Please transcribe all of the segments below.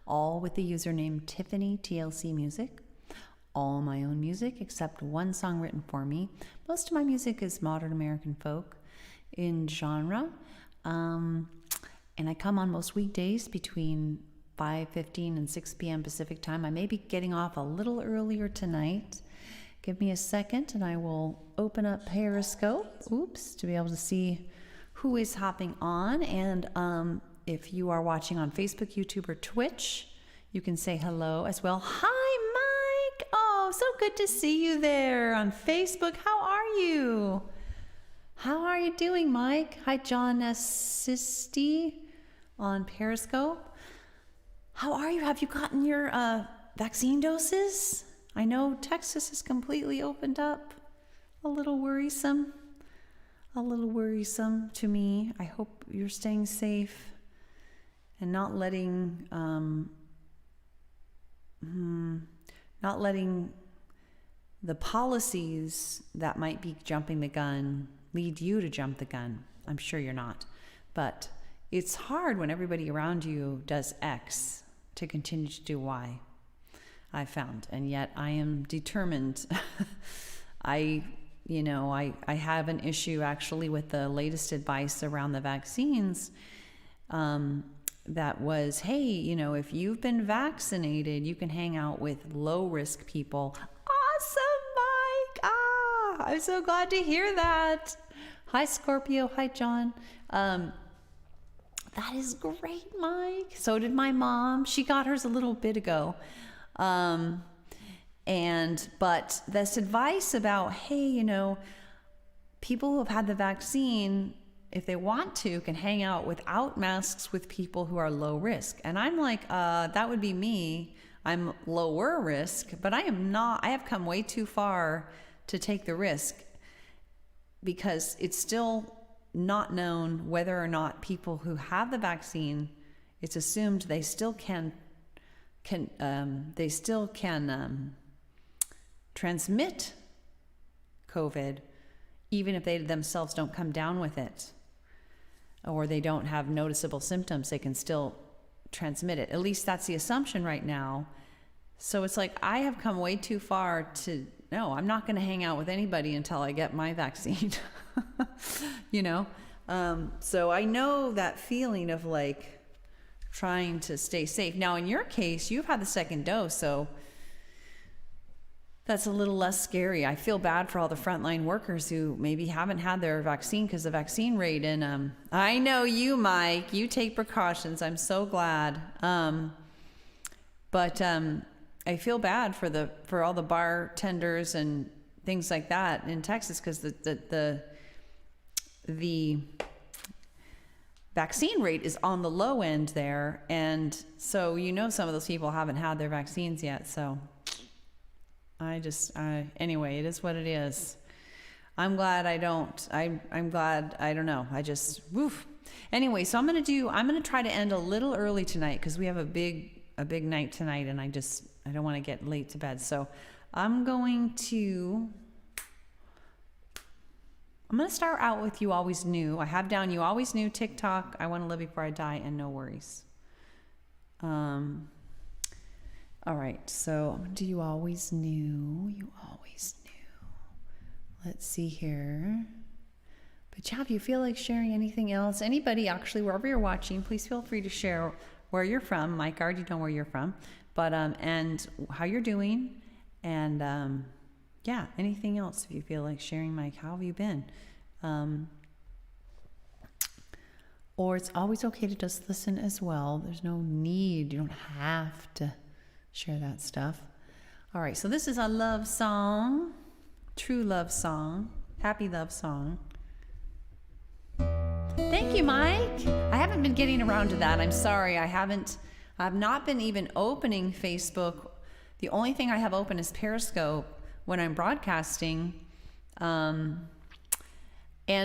all with the username Tiffany TLC Music. All my own music except one song written for me. Most of my music is modern American folk in genre. And I come on most weekdays between 5:15 and 6 p.m. Pacific time. I may be getting off a little earlier tonight. Give me a second and I will open up Periscope, to be able to see who is hopping on. And if you are watching on Facebook, YouTube, or Twitch, you can say hello as well. Hi, Mike. Oh, so good to see you there on Facebook. How are you? How are you doing, Mike? Hi, John Assisti on Periscope. How are you? Have you gotten your vaccine doses? I know Texas is completely opened up. A little worrisome to me. I hope you're staying safe and not letting the policies that might be jumping the gun lead you to jump the gun. I'm sure you're not, but it's hard when everybody around you does X to continue to do Y, I found, and yet I am determined. I have an issue actually with the latest advice around the vaccines that was, hey, if you've been vaccinated, you can hang out with low-risk people. Awesome, Mike! I'm so glad to hear that. Hi, Scorpio. Hi, John. That is great, Mike. So did my mom. She got hers a little bit ago. But this advice about, hey, people who have had the vaccine, if they want to, can hang out without masks with people who are low risk. And I'm like, that would be me. I'm lower risk, but I am not. I have come way too far to take the risk because it's still not known whether or not people who have the vaccine, it's assumed they still can transmit COVID, even if they themselves don't come down with it, or they don't have noticeable symptoms, they can still transmit it. At least that's the assumption right now. So it's like, I have come way too far to, no, I'm not going to hang out with anybody until I get my vaccine, So I know that feeling of like trying to stay safe. Now, in your case, you've had the second dose, so that's a little less scary. I feel bad for all the frontline workers who maybe haven't had their vaccine because the vaccine rate and I know you, Mike, you take precautions. I'm so glad. But I feel bad for all the bartenders and things like that in Texas because the vaccine rate is on the low end there, and so some of those people haven't had their vaccines yet. So anyway, it is what it is. I'm glad I don't. I'm glad I don't know. Anyway, so I'm gonna try to end a little early tonight because we have a big night tonight, and I don't want to get late to bed. So I'm going to start out with You Always Knew. I have down You Always Knew, TikTok, I Want to Live Before I Die, and No Worries. All right, so I'm going to do You Always Knew. You Always Knew. Let's see here. But yeah, if you feel like sharing anything else, anybody actually, wherever you're watching, please feel free to share where you're from. Mike, I already know where you're from. But, and how you're doing. And, yeah, anything else if you feel like sharing, Mike, how have you been? Or it's always okay to just listen as well. There's no need. You don't have to share that stuff. All right, so this is a love song, true love song, happy love song. Thank you, Mike. I haven't been getting around to that. I'm sorry. I've not been even opening Facebook. The only thing I have open is Periscope when I'm broadcasting. And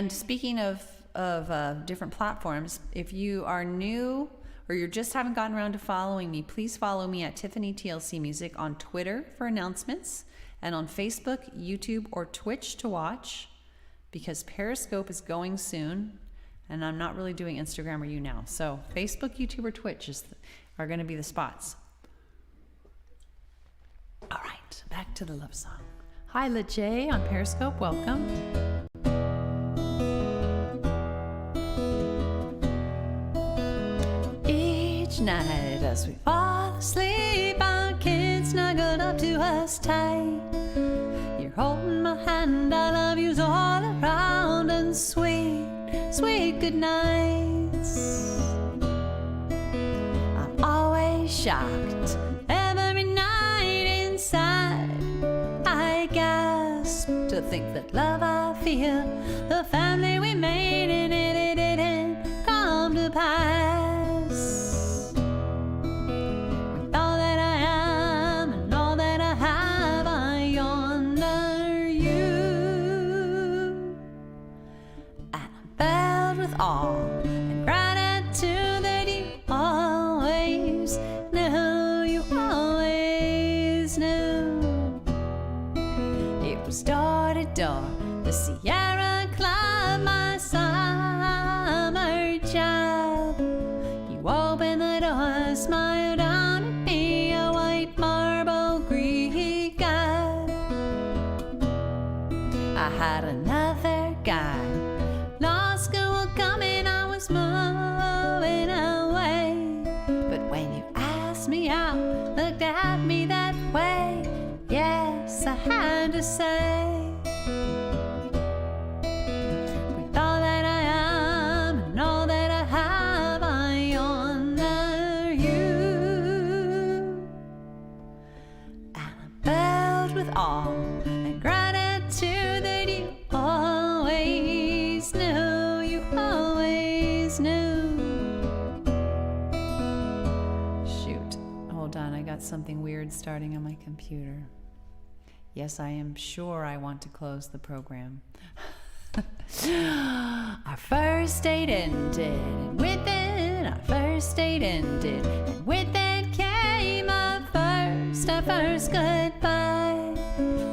speaking of different platforms, if you are new or you just haven't gotten around to following me, please follow me at Tiffany TLC Music on Twitter for announcements and on Facebook, YouTube, or Twitch to watch, because Periscope is going soon and I'm not really doing Instagram or you now. So Facebook, YouTube, or Twitch are going to be the spots. All right, back to the love song. Hi, LeJay on Periscope. Welcome. Each night as we fall asleep, our kids snuggled up to us tight. You're holding my hand, I love you's all around, and sweet, sweet good nights. I'm always shocked every night inside. I gasp to think that love I feel, the family we made in it didn't come to pass. With all that I am and all that I have, I honor you. And I'm filled with awe and gratitude that you always knew, you always knew. It was door to door, the Sierra Club, my summer job. You opened the door, smiled down at me, a white marble Greek god. I had another guy, law school coming, I was moving away. But when you asked me out, looked at me that way, yes, I had to say. With all that I am and all that I have, I honor you. And I'm filled with awe and gratitude that you always knew, you always knew. Shoot, hold on, I got something weird starting on my computer. Yes, I am sure I want to close the program. Our first date ended, and with it, our first date ended, and with it came our first goodbye.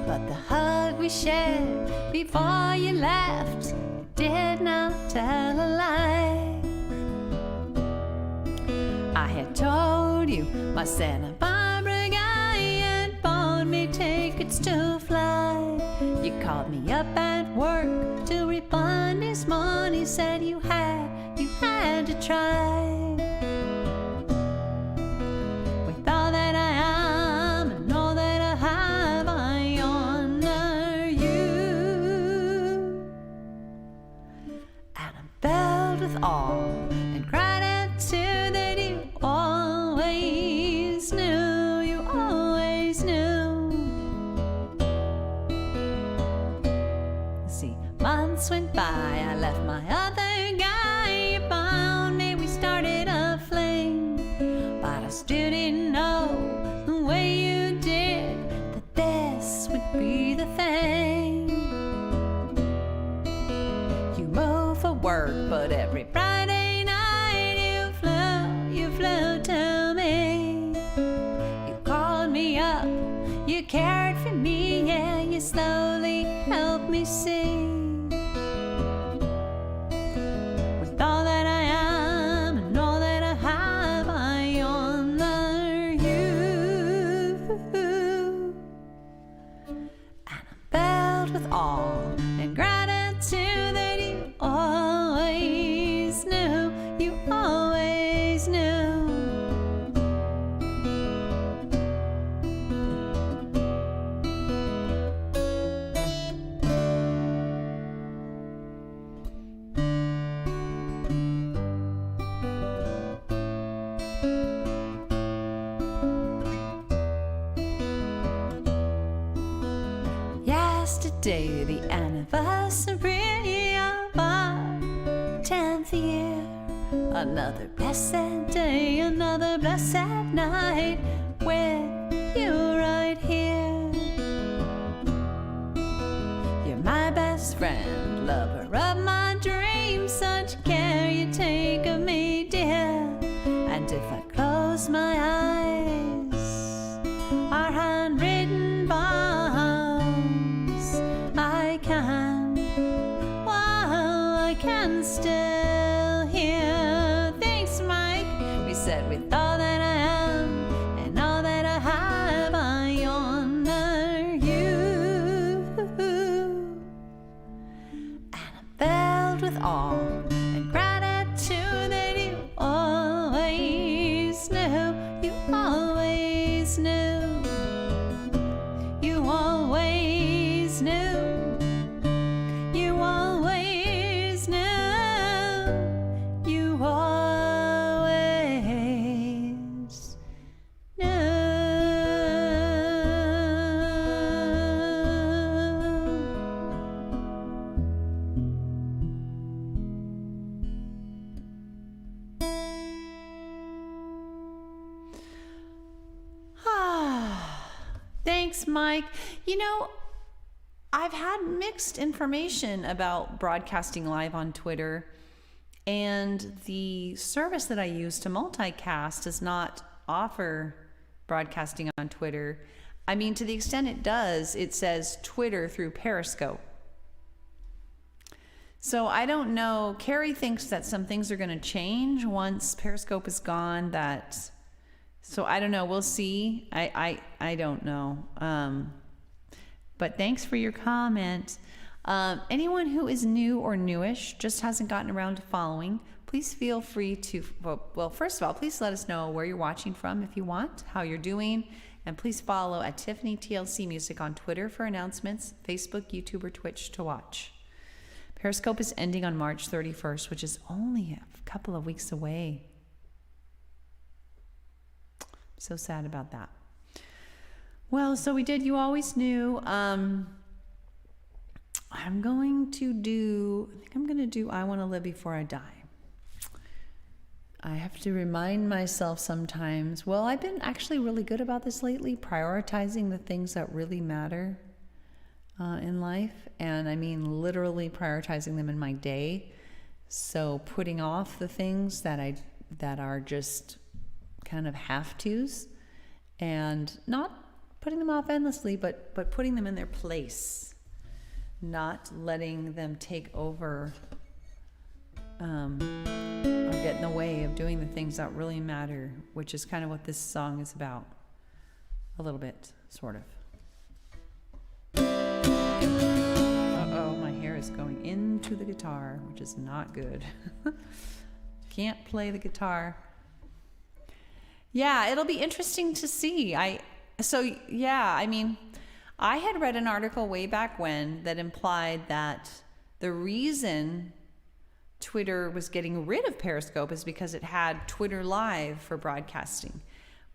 But the hug we shared before you left did not tell a lie. I had told you my Santa Barbara guy had bought me tickets to fly. You called me up at work to refund his money, said you had to try. With all that I am and all that I have, I honor you. And I'm filled with awe and gratitude that you always knew, you always knew. See, months went by, I left my other guy, you found me, we started a flame. But I still didn't know the way you did that this would be the thing. You moved for work, but every Friday night you flew to me. You called me up, you cared for me, yeah, you slowly helped me see. With all that I am and all that I have, I honor you. And I'm filled with awe and gratitude that you always knew, you always knew. Yesterday, the anniversary of our 10th year. Another blessed day, another blessed night with you right here. You're my best friend, lover of my dreams, such care you take of me, dear. And if I close my eyes, our handwritten bonds, I can, wow, I can still hear. Thanks, Mike. We said with all that I always knew. You always knew. You always knew. You always knew. Thanks, Mike. You know, I've had mixed information about broadcasting live on Twitter, and the service that I use to multicast does not offer broadcasting on Twitter. I mean, to the extent it does, it says Twitter through Periscope. So I don't know. Carrie thinks that some things are going to change once Periscope is gone. So I don't know. We'll see. I don't know. But thanks for your comment. Anyone who is new or newish, just hasn't gotten around to following, please feel free to, well, first of all, please let us know where you're watching from if you want, how you're doing, and please follow at Tiffany TLC Music on Twitter for announcements, Facebook, YouTube, or Twitch to watch. Periscope is ending on March 31st, which is only a couple of weeks away. So sad about that. Well, so we did You Always Knew. I'm going to do I Want to Live Before I Die. I have to remind myself sometimes, well, I've been actually really good about this lately, prioritizing the things that really matter in life. And I mean literally prioritizing them in my day. So putting off the things that are just kind of have-tos, and not putting them off endlessly, but putting them in their place, not letting them take over or get in the way of doing the things that really matter, which is kind of what this song is about, a little bit, sort of. Uh-oh, my hair is going into the guitar, which is not good. Can't play the guitar. Yeah, it'll be interesting to see. I mean, I had read an article way back when that implied that the reason Twitter was getting rid of Periscope is because it had Twitter Live for broadcasting.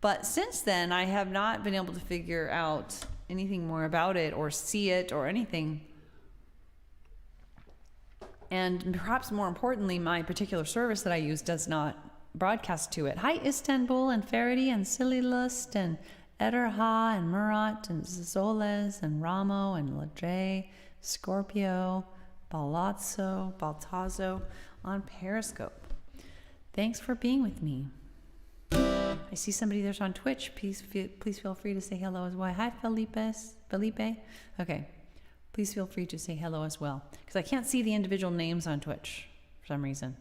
But since then, I have not been able to figure out anything more about it or see it or anything. And perhaps more importantly, my particular service that I use does not broadcast to it. Hi, Istanbul and Faraday and Sililust and Ederha and Murat and Zoles and Ramo and Lejay, Scorpio, Baltazzo on Periscope. Thanks for being with me. I see somebody there's on Twitch. Please feel free to say hello as well. Hi, Felipe. Okay. Please feel free to say hello as well, because I can't see the individual names on Twitch for some reason.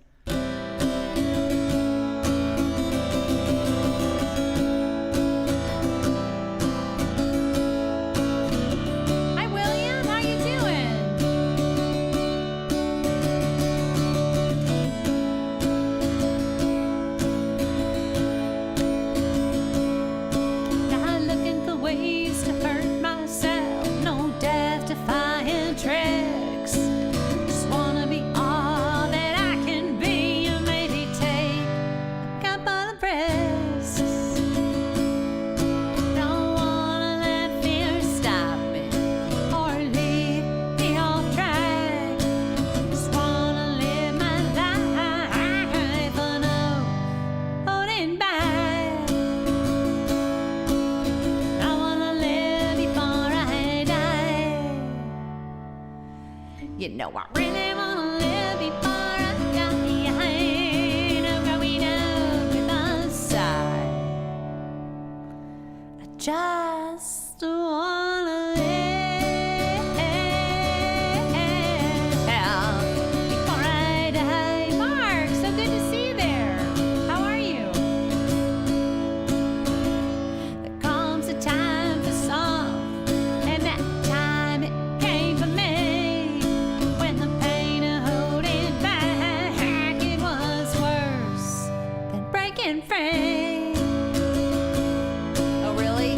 You know I really wanna live before I die. No growing up with a sigh. I just wanna live before I die. Mark, so good to see you there. How are you? There comes a time for some, and that time it came for me. Oh, really?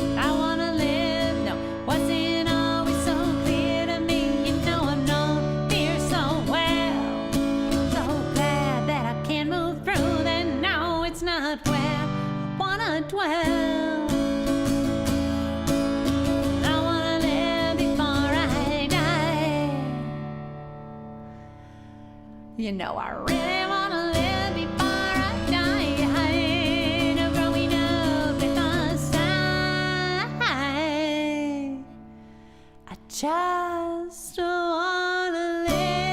I wanna live before I die. You know I really wanna live before I die. No growing up with a sigh. I just wanna live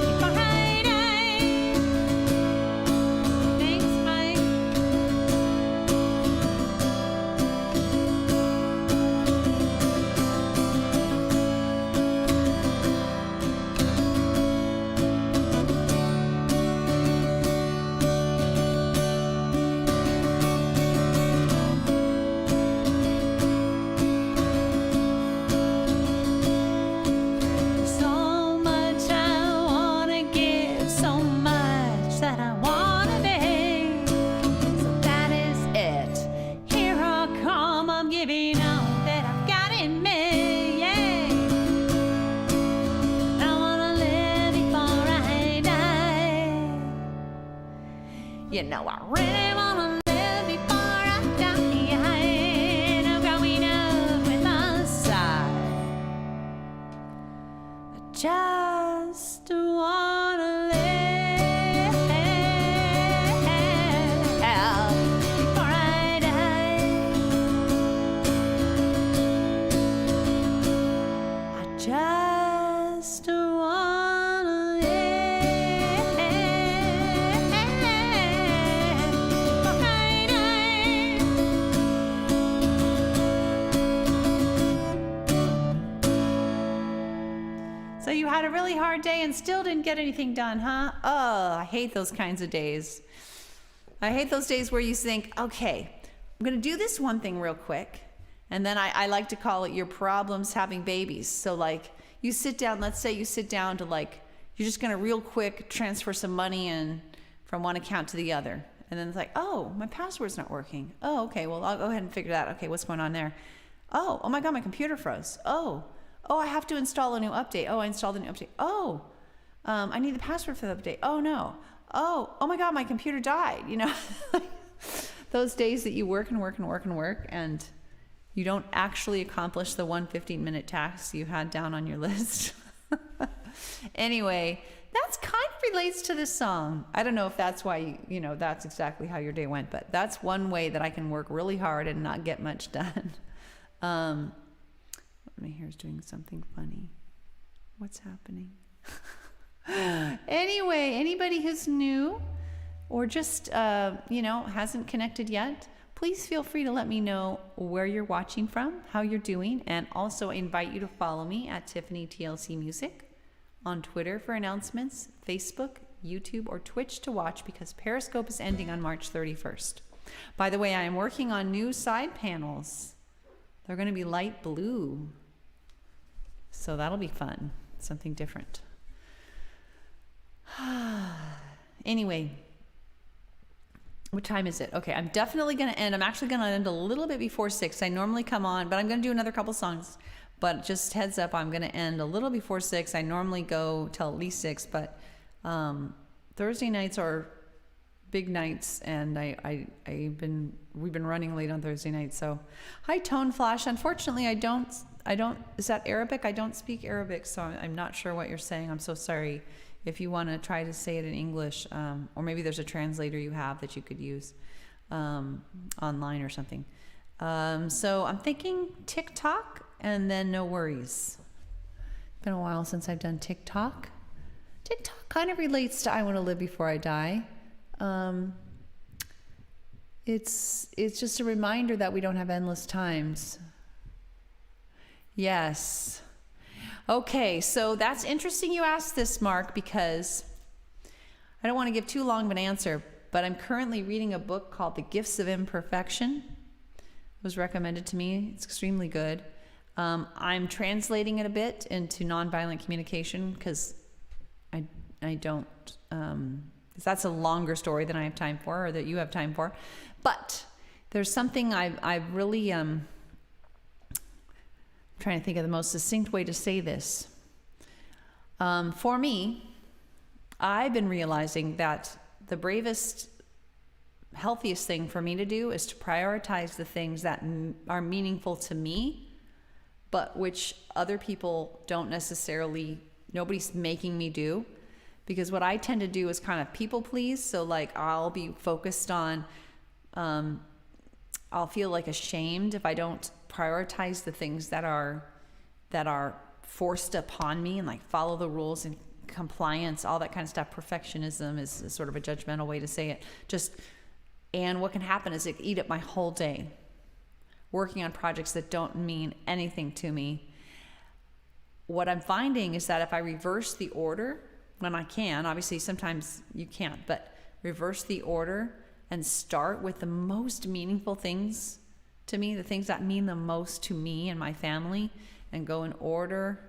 before I die. Thanks, Mike. So much I wanna give, so much that I wanna be. So that is it. Here I come, I'm giving all that I've got in me. Yeah. I wanna live before I die. You know I really wanna live before I die. No growing up with a sigh. I just wanna live before I die. I just wanna live before I die. So you had a really hard day and still didn't get anything done, huh? Oh, I hate those kinds of days. I hate those days where you think, okay, I'm going to do this one thing real quick. And then I like to call it your problems having babies. So like you sit down, let's say you sit down to like, you're just going to real quick transfer some money in from one account to the other. And then it's like, oh, my password's not working. Oh, okay, well, I'll go ahead and figure that out. Okay, what's going on there? Oh my God, my computer froze. Oh, I have to install a new update. Oh, I installed a new update. Oh, I need the password for the update. Oh no. Oh my God, my computer died. You know, those days that you work and work and work and work and you don't actually accomplish the 1 15-minute task you had down on your list. Anyway, that's kind of relates to this song. I don't know if that's why, you know, that's exactly how your day went, but that's one way that I can work really hard and not get much done. My hair's doing something funny. What's happening? Anyway, anybody who's new or just, hasn't connected yet, please feel free to let me know where you're watching from, how you're doing, and also I invite you to follow me at Tiffany TLC Music on Twitter for announcements, Facebook, YouTube, or Twitch to watch because Periscope is ending on March 31st. By the way, I am working on new side panels. They're going to be light blue. So that'll be fun. Something different. Anyway, what time is it? Okay, I'm definitely going to end. I'm actually going to end a little bit before 6. I normally come on, but I'm going to do another couple songs. But just heads up, I'm going to end a little before 6. I normally go till at least 6, but Thursday nights are big nights, and we've been running late on Thursday nights. So, hi Tone Flash. Unfortunately, I don't. Is that Arabic? I don't speak Arabic, so I'm not sure what you're saying. I'm so sorry. If you want to try to say it in English, or maybe there's a translator you have that you could use online or something. So I'm thinking TikTok and then No Worries. It's been a while since I've done TikTok. TikTok kind of relates to I Want to Live Before I Die. It's just a reminder that we don't have endless times. Yes. Okay, so that's interesting you asked this, Mark, because I don't want to give too long of an answer, but I'm currently reading a book called The Gifts of Imperfection. It was recommended to me. It's extremely good. I'm translating it a bit into nonviolent communication because I don't, that's a longer story than I have time for or that you have time for. But there's something I've really, trying to think of the most succinct way to say this. For me, I've been realizing that the bravest, healthiest thing for me to do is to prioritize the things that are meaningful to me, but which other people don't necessarily, nobody's making me do. Because what I tend to do is kind of people please. So like I'll be focused on, I'll feel like ashamed if I don't prioritize the things that are forced upon me, and like follow the rules and compliance, all that kind of stuff. Perfectionism is sort of a judgmental way to say it. And what can happen is it eat up my whole day working on projects that don't mean anything to me. What I'm finding is that if I reverse the order, when I can, obviously sometimes you can't, but reverse the order and start with the most meaningful things to me, the things that mean the most to me and my family, and go in order.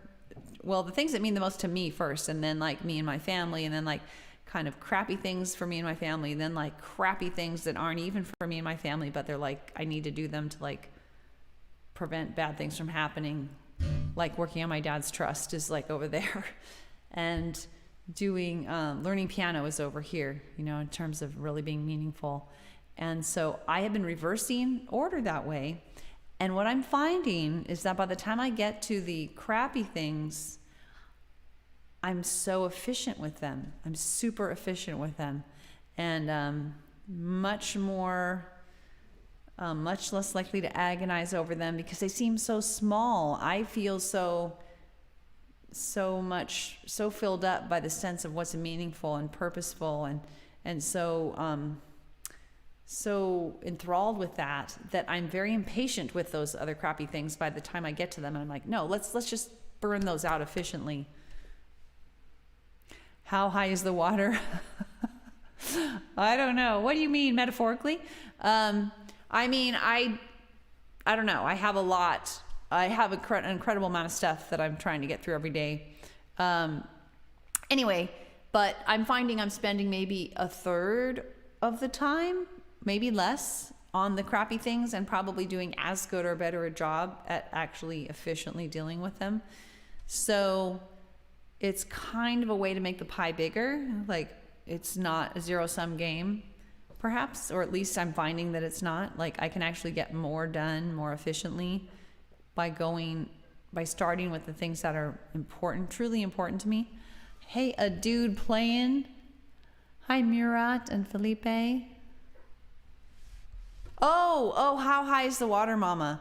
Well, the things that mean the most to me first, and then like me and my family, and then like kind of crappy things for me and my family, and then like crappy things that aren't even for me and my family, but they're like, I need to do them to like prevent bad things from happening. Like working on my dad's trust is like over there. And doing, learning piano is over here, you know, in terms of really being meaningful. And so I have been reversing order that way. And what I'm finding is that by the time I get to the crappy things, I'm so efficient with them. I'm super efficient with them. And much less likely to agonize over them because they seem so small. I feel so filled up by the sense of what's meaningful and purposeful, and so enthralled with that I'm very impatient with those other crappy things by the time I get to them. And I'm like, no, let's just burn those out efficiently. How high is the water? I don't know. What do you mean metaphorically? I mean, I don't know. I have an incredible amount of stuff that I'm trying to get through every day. Anyway, but I'm finding I'm spending maybe a third of the time, maybe less, on the crappy things, and probably doing as good or better a job at actually efficiently dealing with them. So it's kind of a way to make the pie bigger. Like, it's not a zero-sum game, perhaps, or at least I'm finding that it's not. Like, I can actually get more done more efficiently by starting with the things that are important, truly important to me. Hey, a dude playing. Hi, Murat and Felipe. Oh, how high is the water, Mama?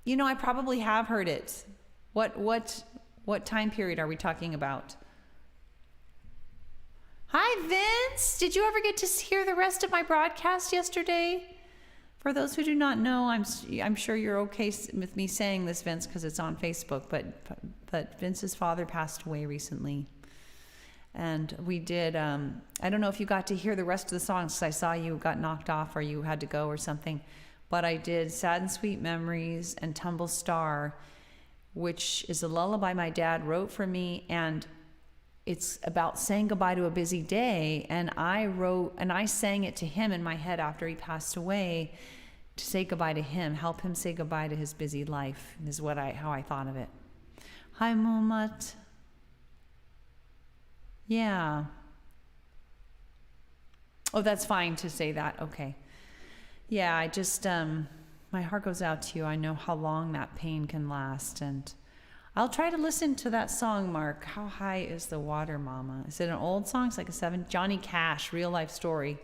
You know, I probably have heard it. What time period are we talking about? Hi, Vince. Did you ever get to hear the rest of my broadcast yesterday? For those who do not know, I'm sure you're okay with me saying this, Vince, because it's on Facebook, but Vince's father passed away recently. And we did, I don't know if you got to hear the rest of the songs, because I saw you got knocked off or you had to go or something, but I did Sad and Sweet Memories and Tumble Star, which is a lullaby my dad wrote for me, and it's about saying goodbye to a busy day. And I sang it to him in my head after he passed away, to say goodbye to him, help him say goodbye to his busy life, is how I thought of it. Hi, Mumat. Yeah. Oh, that's fine to say that. Okay. Yeah, I just, my heart goes out to you. I know how long that pain can last, and I'll try to listen to that song, Mark. How high is the water, Mama? Is it an old song? It's like Johnny Cash, Real Life Story.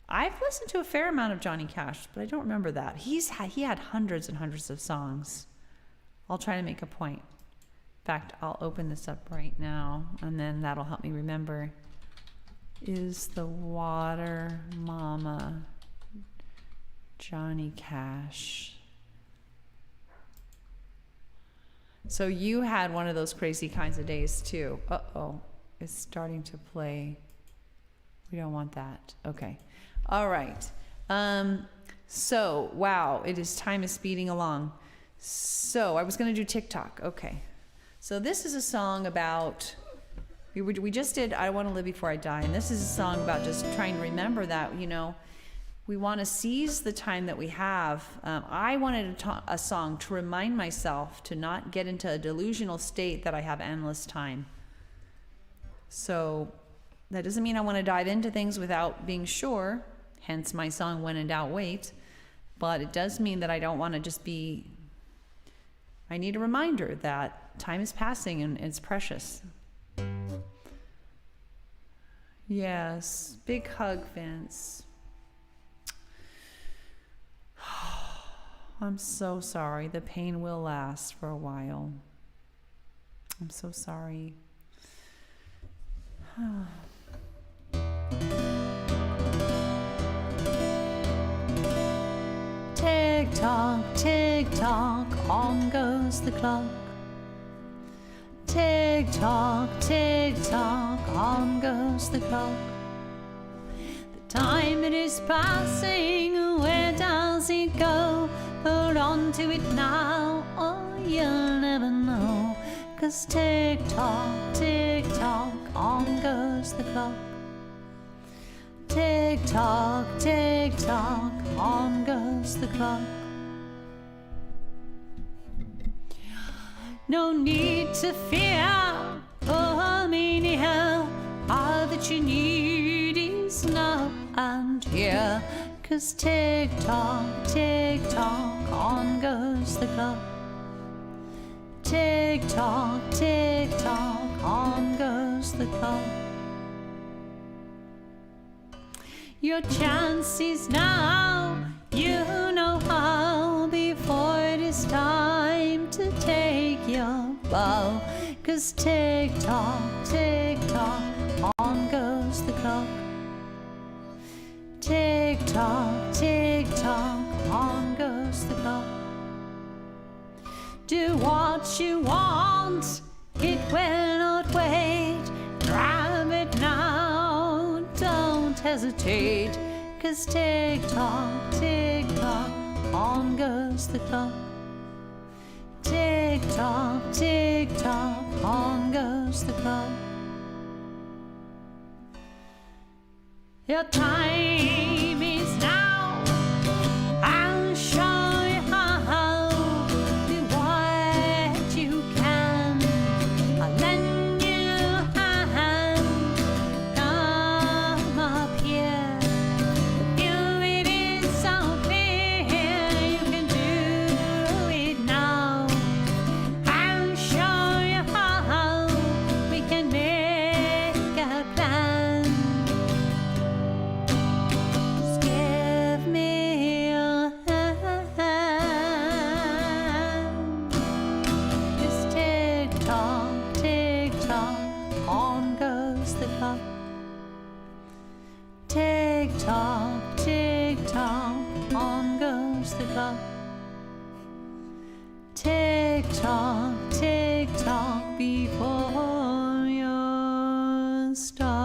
I've listened to a fair amount of Johnny Cash, but I don't remember that. He had hundreds and hundreds of songs. I'll try to make a point. In fact, I'll open this up right now, and then that'll help me remember. Is the water, Mama? Johnny Cash. So you had one of those crazy kinds of days too. Uh-oh, it's starting to play. We don't want that. Okay. All right. So, wow, time is speeding along. So I was going to do TikTok. Okay. So this is a song about, we just did I Want to Live Before I Die. And this is a song about just trying to remember that, you know, we want to seize the time that we have. I wanted a song to remind myself to not get into a delusional state that I have endless time. So That doesn't mean I want to dive into things without being sure, hence my song When in Doubt Wait. But it does mean that I don't want to just be, I need a reminder that time is passing and it's precious. Yes, big hug, Vince. I'm so sorry. The pain will last for a while. I'm so sorry. Tick tock, on goes the clock. Tick tock, on goes the clock. The time it is passing, where does it go? Hold on to it now, or you'll never know. 'Cause tick tock, on goes the clock. Tick tock, on goes the clock. No need to fear, oh, me near. All that you need is now and here. 'Cause tick tock, on goes the clock. Tick tock, on goes the clock. Your chance is now, you know how, before it is time to take your bow. 'Cause tick tock, on goes the clock. Tick tock, on goes the clock. Do what you want, it will not wait. Grab it now, don't hesitate. 'Cause tick tock, on goes the clock. Tick tock, on goes the clock. Your time is now, I'll show you how. Do what you can, I'll lend you a hand. Come up here, the view it is so clear. You can do it now, I'll show you how. We can make a plan. Just give me your hand. Just tick tock, on goes the clock. Tick tock, on goes the clock. Tick tock, before yours stops.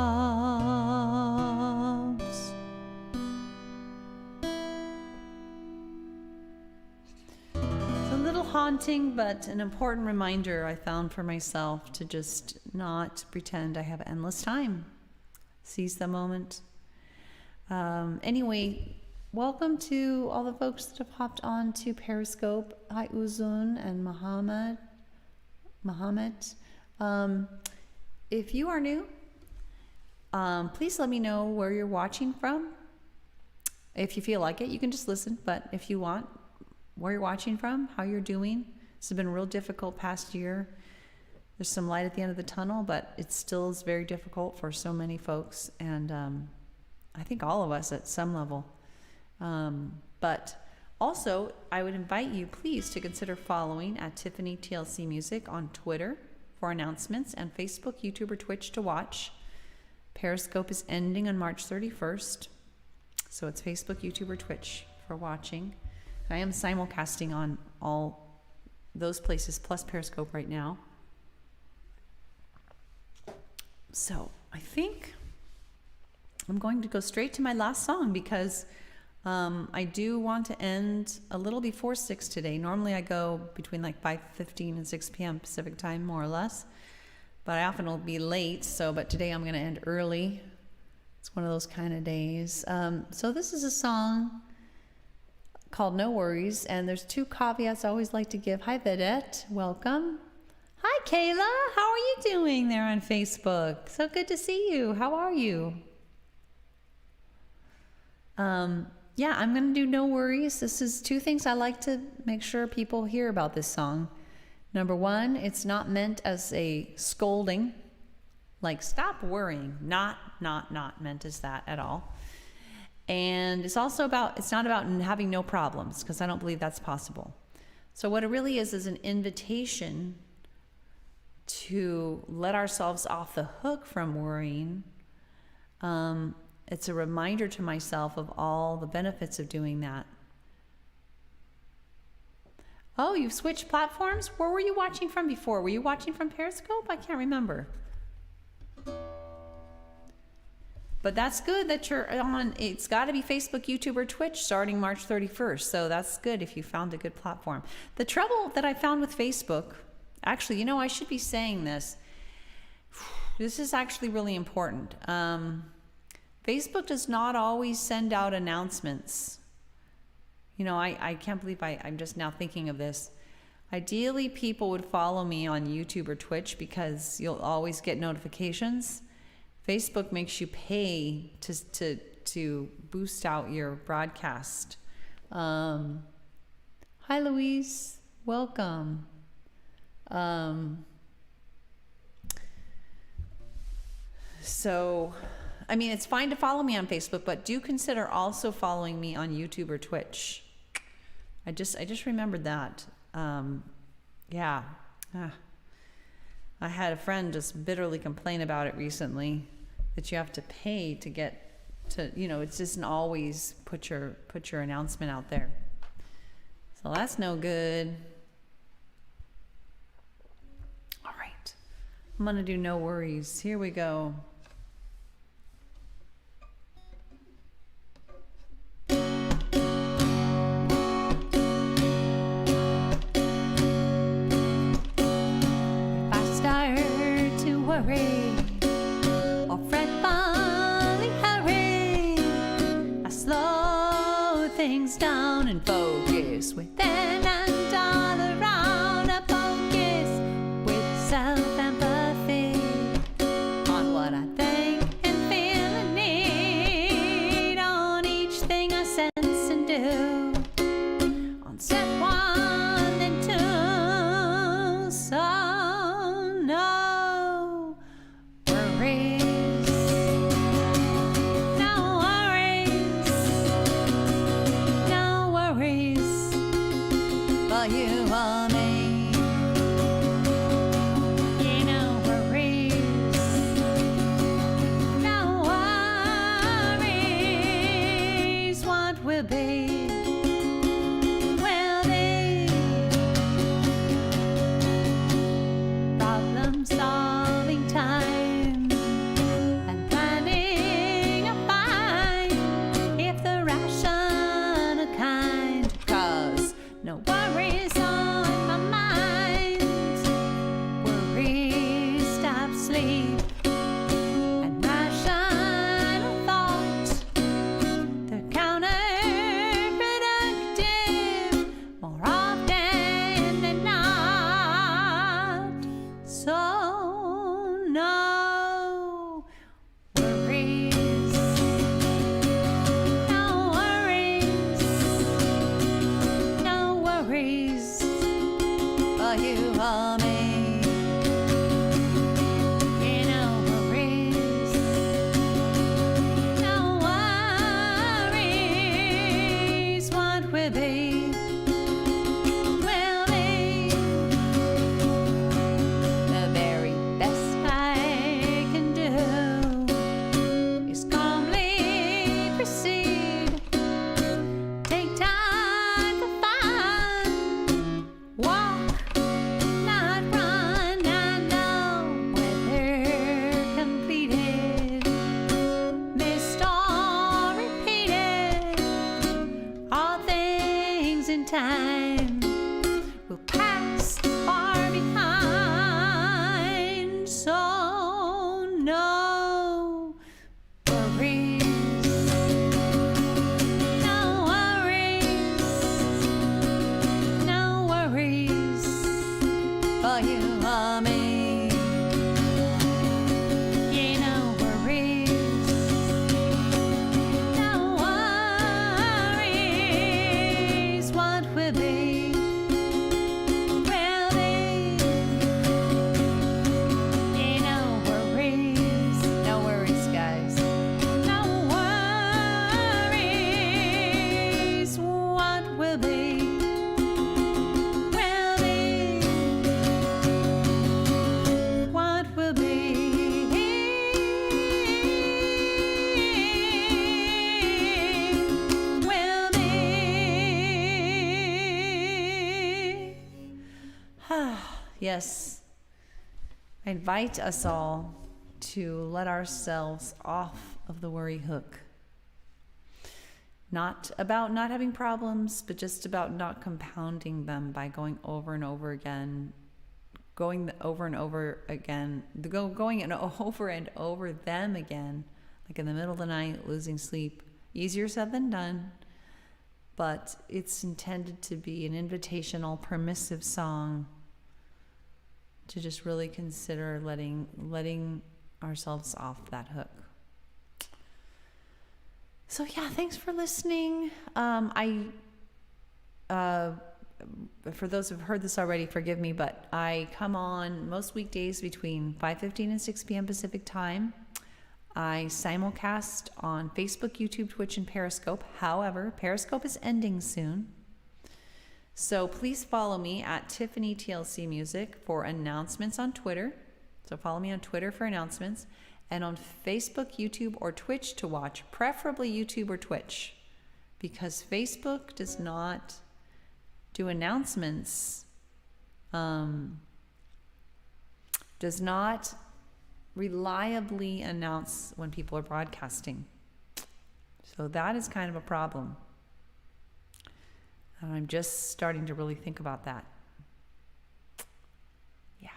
It's a little haunting, but an important reminder I found for myself to just not pretend I have endless time. Seize the moment. Anyway, welcome to all the folks that have hopped on to Periscope. Hi, Uzun and Muhammad. If you are new, please let me know where you're watching from. If you feel like it, you can just listen. But if you want, where you're watching from, how you're doing. This has been a real difficult past year. There's some light at the end of the tunnel, but it still is very difficult for so many folks. And I think all of us at some level. But also, I would invite you, please, to consider following at Tiffany TLC Music on Twitter for announcements, and Facebook, YouTube, or Twitch to watch. Periscope is ending on March 31st, so it's Facebook, YouTube, or Twitch for watching. I am simulcasting on all those places plus Periscope right now. So I think I'm going to go straight to my last song because I do want to end a little before 6 today. Normally I go between like 5:15 and 6 p.m. Pacific time, more or less. But I often will be late, but today I'm going to end early. It's one of those kind of days. So this is a song called No Worries, and there's two caveats I always like to give. Hi, Vedette. Welcome. Hi, Kayla. How are you doing there on Facebook? So good to see you. How are you? Yeah, I'm going to do No Worries. This is two things I like to make sure people hear about this song. Number one, it's not meant as a scolding, like stop worrying. Not meant as that at all. And it's also it's not about having no problems, because I don't believe that's possible. So what it really is an invitation to let ourselves off the hook from worrying. It's a reminder to myself of all the benefits of doing that. Oh, you've switched platforms? Where were you watching from before? Were you watching from Periscope? I can't remember. But that's good that you're on. It's got to be Facebook, YouTube, or Twitch starting March 31st. So that's good if you found a good platform. The trouble that I found with Facebook, actually, I should be saying this. This is actually really important. Facebook does not always send out announcements. I can't believe I'm just now thinking of this. Ideally, people would follow me on YouTube or Twitch because you'll always get notifications. Facebook makes you pay to boost out your broadcast. Hi, Louise. Welcome. It's fine to follow me on Facebook, but do consider also following me on YouTube or Twitch. I just remembered that. Yeah. I had a friend just bitterly complain about it recently, that you have to pay to get to, it doesn't always put your announcement out there. So that's no good. All right. I'm going to do No Worries. Here we go. Worry or fretfully hurry, I slow things down and focus within and all around. I focus with self-empathy on what I think and feel and need, on each thing I sense and do, on step one and two. So no worries, for you or me. Yeah, no worries, what will be, will be. Problem solving time and planning a find, if the rational kind, 'cause no worries on my mind. Worries stop sleep and rational thought, they're counterproductive more often than not. So no worries, for you or me. Yeah, no worries, what will be, will be. The very best I can do is calmly proceed, take time for fun, walk, not run. I know whether completed, missed or repeated, all things in time will pass far behind. So no worries, for you or Yes, I invite us all to let ourselves off of the worry hook. Not about not having problems, but just about not compounding them by going over and over again, going over and over them again, like in the middle of the night, losing sleep. Easier said than done, but it's intended to be an invitational, permissive song to just really consider letting ourselves off that hook. So yeah, thanks for listening. For those who've heard this already, forgive me, but I come on most weekdays between 5:15 and 6 p.m. Pacific time. I simulcast on Facebook, YouTube, Twitch, and Periscope. However, Periscope is ending soon. So please follow me at Tiffany TLC Music for announcements on Twitter. So follow me on Twitter for announcements, and on Facebook, YouTube, or Twitch to watch, preferably YouTube or Twitch, because Facebook does not do announcements, does not reliably announce when people are broadcasting. So that is kind of a problem. And I'm just starting to really think about that. Yeah.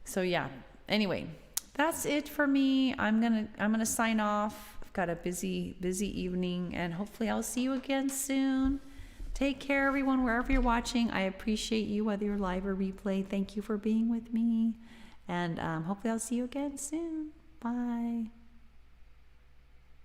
So yeah, anyway, that's it for me. I'm gonna sign off. I've got a busy evening, and hopefully I'll see you again soon. Take care, everyone, wherever you're watching. I appreciate you, whether you're live or replay. Thank you for being with me, and hopefully I'll see you again soon. Bye.